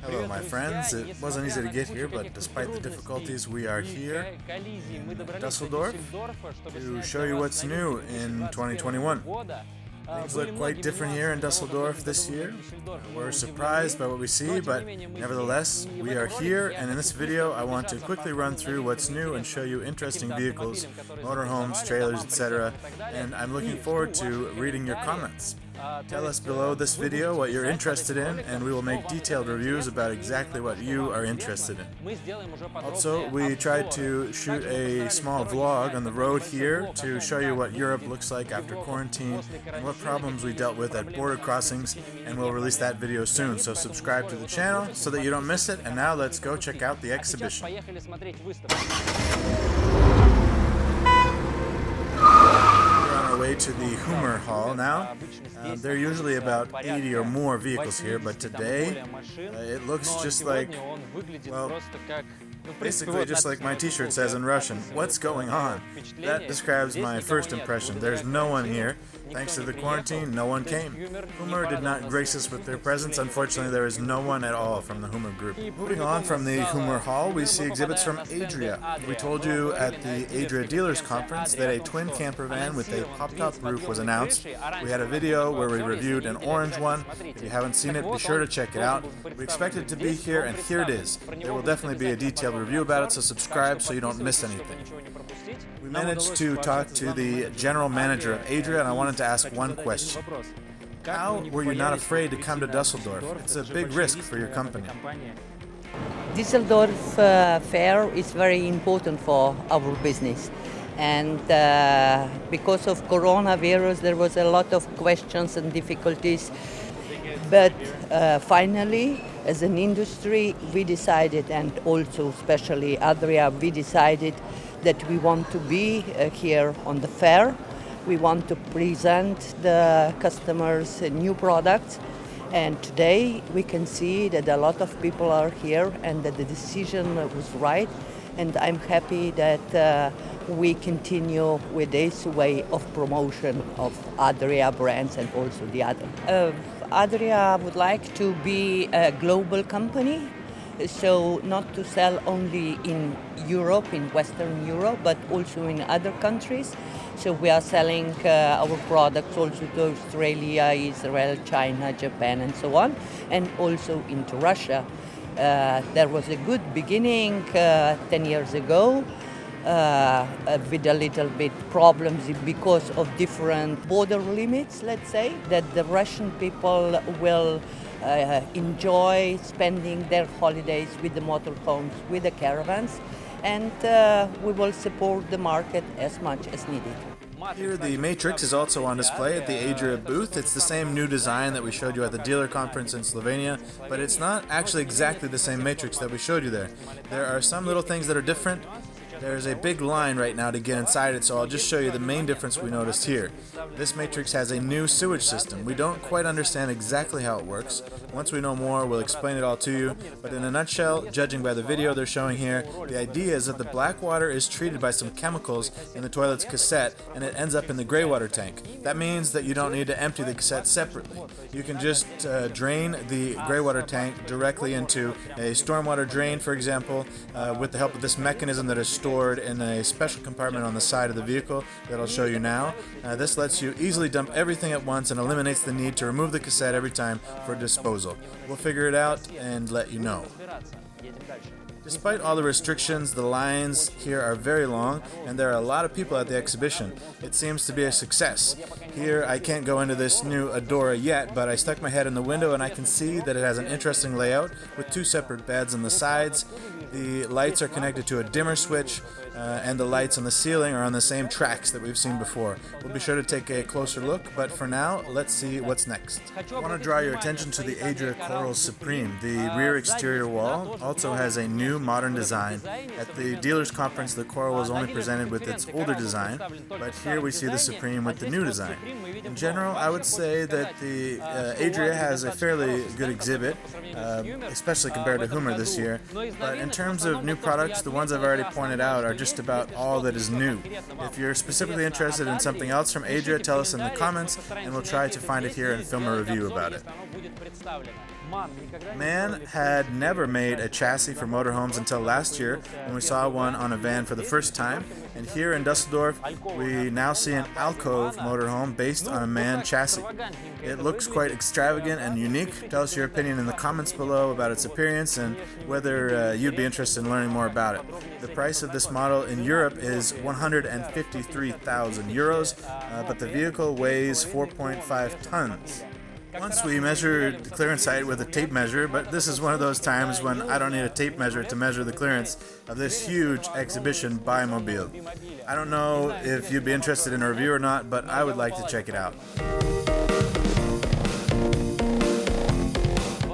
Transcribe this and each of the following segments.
Hello my friends, it wasn't easy to get here, but despite the difficulties we are here in Dusseldorf to show you what's new in 2021. Things look quite different here in Dusseldorf this year. We're surprised by what we see, but nevertheless, we are here, and in this video I want to quickly run through what's new and show you interesting vehicles, motorhomes, trailers, etc. And I'm looking forward to reading your comments. Tell us below this video what you're interested in, and we will make detailed reviews about exactly what you are interested in. Also, we tried to shoot a small vlog on the road here to show you what Europe looks like after quarantine and what problems we dealt with at border crossings, and we'll release that video soon, so subscribe to the channel so that you don't miss it. And now let's go check out the exhibition. Way to the Hymer hall now. There are usually about 80 or more vehicles here, but today it looks just like, well, basically just like my t-shirt says in Russian, what's going on? That describes my first impression. There's no one here. Thanks to the quarantine, no one came. Hymer did not grace us with their presence. Unfortunately, there is no one at all from the Hymer group. Moving on from the Hymer hall, we see exhibits from Adria. We told you at the Adria Dealers Conference that a twin camper van with a pop-top roof was announced. We had a video where we reviewed an orange one. If you haven't seen it, be sure to check it out. We expect it to be here, and here it is. There will definitely be a detailed review about it, so subscribe so you don't miss anything. We managed to talk to the general manager of Adria, and I wanted to ask one question. How were you not afraid to come to Dusseldorf? It's a big risk for your company. Düsseldorf fair is very important for our business, and because of coronavirus there was a lot of questions and difficulties, but finally as an industry we decided, and also especially Adria, we decided that we want to be here on the fair. We want to present the customers new products, and today we can see that a lot of people are here and that the decision was right, and I'm happy that we continue with this way of promotion of Adria brands and also the other. Adria would like to be a global company, so not to sell only in Europe, in Western Europe, but also in other countries. So we are selling our products also to Australia, Israel, China, Japan, and so on, and also into Russia. There was a good beginning 10 years ago with a little bit problems because of different border limits, let's say, that the Russian people will enjoy spending their holidays with the motorhomes, with the caravans, and we will support the market as much as needed. Here the Matrix is also on display at the Adria booth. It's the same new design that we showed you at the dealer conference in Slovenia, but it's not actually exactly the same Matrix that we showed you there. There are some little things that are different. There's a big line right now to get inside it, so I'll just show you the main difference we noticed here. This Matrix has a new sewage system. We don't quite understand exactly how it works. Once we know more, we'll explain it all to you, but in a nutshell, judging by the video they're showing here, the idea is that the black water is treated by some chemicals in the toilet's cassette, and it ends up in the gray water tank. That means that you don't need to empty the cassette separately. You can just drain the gray water tank directly into a stormwater drain, for example, with the help of this mechanism that is stored in a special compartment on the side of the vehicle that I'll show you now. This lets you easily dump everything at once and eliminates the need to remove the cassette every time for disposal. We'll figure it out and let you know. Despite all the restrictions, the lines here are very long, and there are a lot of people at the exhibition. It seems to be a success. Here, I can't go into this new Adora yet, but I stuck my head in the window and I can see that it has an interesting layout with two separate beds on the sides. The lights are connected to a dimmer switch, and the lights on the ceiling are on the same tracks that we've seen before. We'll be sure to take a closer look, but for now, let's see what's next. I want to draw your attention to the Adria Coral Supreme. The rear exterior wall also has a new modern design. At the dealers conference, the Coral was only presented with its older design, but here we see the Supreme with the new design. In general, I would say that the Adria has a fairly good exhibit, especially compared to Hymer this year, but in terms of new products, the ones I've already pointed out are just about all that is new. If you're specifically interested in something else from Adria, tell us in the comments, and we'll try to find it here and film a review about it. MAN had never made a chassis for motorhomes until last year when we saw one on a van for the first time, and here in Dusseldorf we now see an alcove motorhome based on a MAN chassis. It looks quite extravagant and unique. Tell us your opinion in the comments below about its appearance and whether you'd be interested in learning more about it. The price of this model in Europe is 153,000 euros, but the vehicle weighs 4.5 tons. Once we measured the clearance height with a tape measure, but this is one of those times when I don't need a tape measure to measure the clearance of this huge exhibition bimobile. I don't know if you'd be interested in a review or not, but I would like to check it out.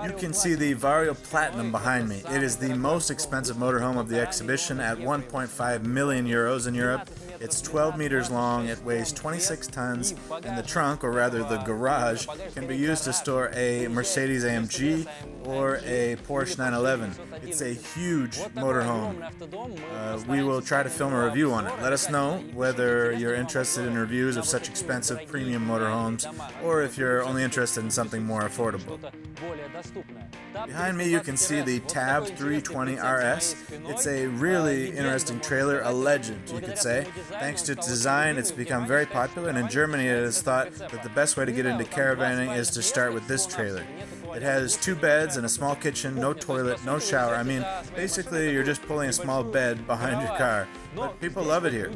You can see the Vario Platinum behind me. It is the most expensive motorhome of the exhibition at 1.5 million euros in Europe. It's 12 meters long, it weighs 26 tons, and the trunk, or rather the garage, can be used to store a Mercedes-AMG or a Porsche 911. It's a huge motorhome. We will try to film a review on it. Let us know whether you're interested in reviews of such expensive premium motorhomes, or if you're only interested in something more affordable. Behind me you can see the Tab 320 RS. It's a really interesting trailer, a legend you could say. Thanks to its design, it's become very popular, and in Germany it is thought that the best way to get into caravanning is to start with this trailer. It has 2 beds and a small kitchen, no toilet, no shower. I mean, basically you're just pulling a small bed behind your car. But people love it here.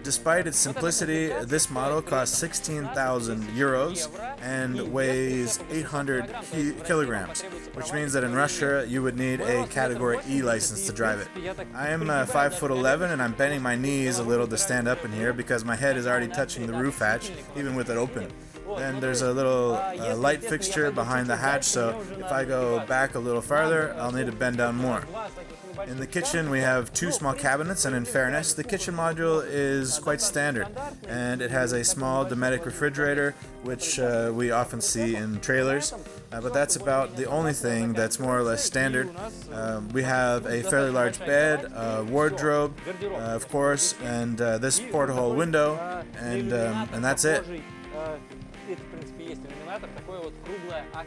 Despite its simplicity, this model costs 16,000 euros and weighs 800 kilograms, which means that in Russia you would need a Category E license to drive it. I am 5'11" and I'm bending my knees a little to stand up in here because my head is already touching the roof hatch, even with it open. Then there's a little light fixture behind the hatch, so if I go back a little farther, I'll need to bend down more. In the kitchen we have 2 small cabinets, and in fairness, the kitchen module is quite standard, and it has a small Dometic refrigerator, which we often see in trailers, but that's about the only thing that's more or less standard. We have a fairly large bed, a wardrobe, of course, and this porthole window, and that's it.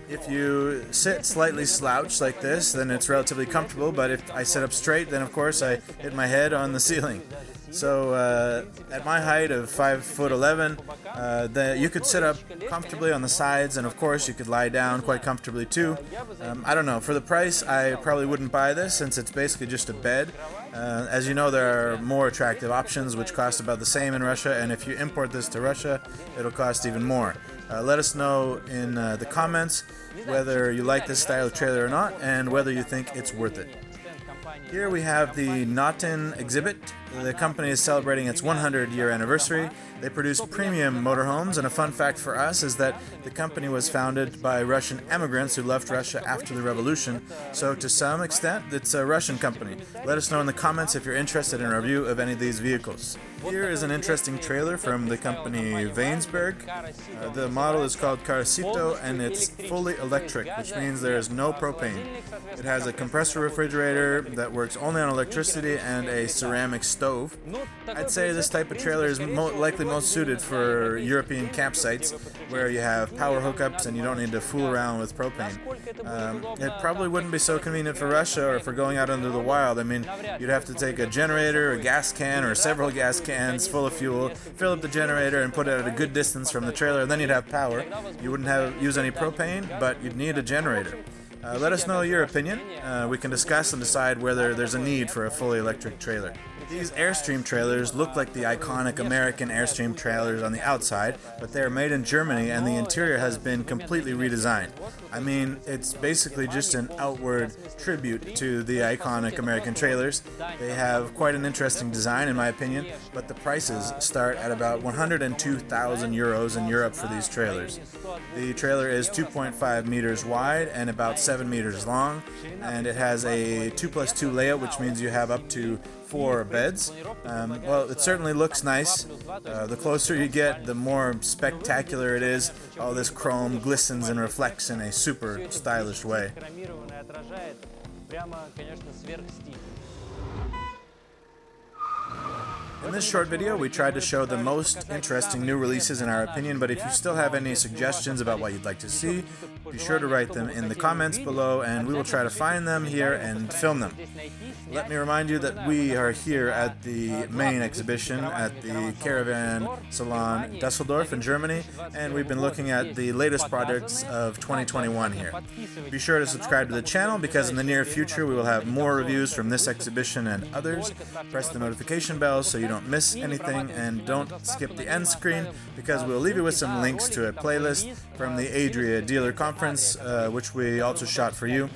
If you sit slightly slouched like this, then it's relatively comfortable, but if I sit up straight, then of course I hit my head on the ceiling. So at my height of 5'11", you could sit up comfortably on the sides, and of course you could lie down quite comfortably too. I don't know, for the price I probably wouldn't buy this since it's basically just a bed. As you know, there are more attractive options which cost about the same in Russia, and if you import this to Russia, it'll cost even more. Let us know in the comments whether you like this style of trailer or not, and whether you think it's worth it. Here we have the Noten exhibit. The company is celebrating its 100-year anniversary. They produce premium motorhomes, and a fun fact for us is that the company was founded by Russian immigrants who left Russia after the revolution, so to some extent it's a Russian company. Let us know in the comments if you're interested in a review of any of these vehicles. Here is an interesting trailer from the company Weinsberg. The model is called Caracito, and it's fully electric, which means there is no propane. It has a compressor refrigerator that works only on electricity and a ceramic stove. I'd say this type of trailer is likely most suited for European campsites where you have power hookups and you don't need to fool around with propane. It probably wouldn't be so convenient for Russia or for going out into the wild. I mean, you'd have to take a generator, a gas can, or several gas cans full of fuel, fill up the generator and put it at a good distance from the trailer, and then you'd have power. You wouldn't use any propane, but you'd need a generator. Let us know your opinion. We can discuss and decide whether there's a need for a fully electric trailer. These Airstream trailers look like the iconic American Airstream trailers on the outside, but they are made in Germany and the interior has been completely redesigned. I mean, it's basically just an outward tribute to the iconic American trailers. They have quite an interesting design in my opinion, but the prices start at about 102,000 euros in Europe for these trailers. The trailer is 2.5 meters wide and about 7 meters long, and it has a 2+2 layout, which means you have up to 4 beds. Well, it certainly looks nice. The closer you get, the more spectacular it is. All this chrome glistens and reflects in a super stylish way. In this short video, we tried to show the most interesting new releases in our opinion, but if you still have any suggestions about what you'd like to see, be sure to write them in the comments below and we will try to find them here and film them. Let me remind you that we are here at the main exhibition at the Caravan Salon Düsseldorf in Germany, and we've been looking at the latest products of 2021 here. Be sure to subscribe to the channel because in the near future we will have more reviews from this exhibition and others. Press the notification bell so you don't miss anything, and don't skip the end screen because we'll leave you with some links to a playlist from the Adria dealer conference, which we also shot for you,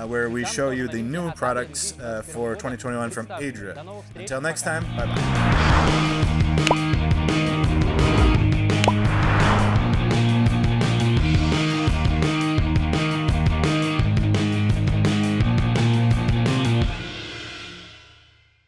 where we show you the new products for 2021 from Adria. Until next time, bye bye.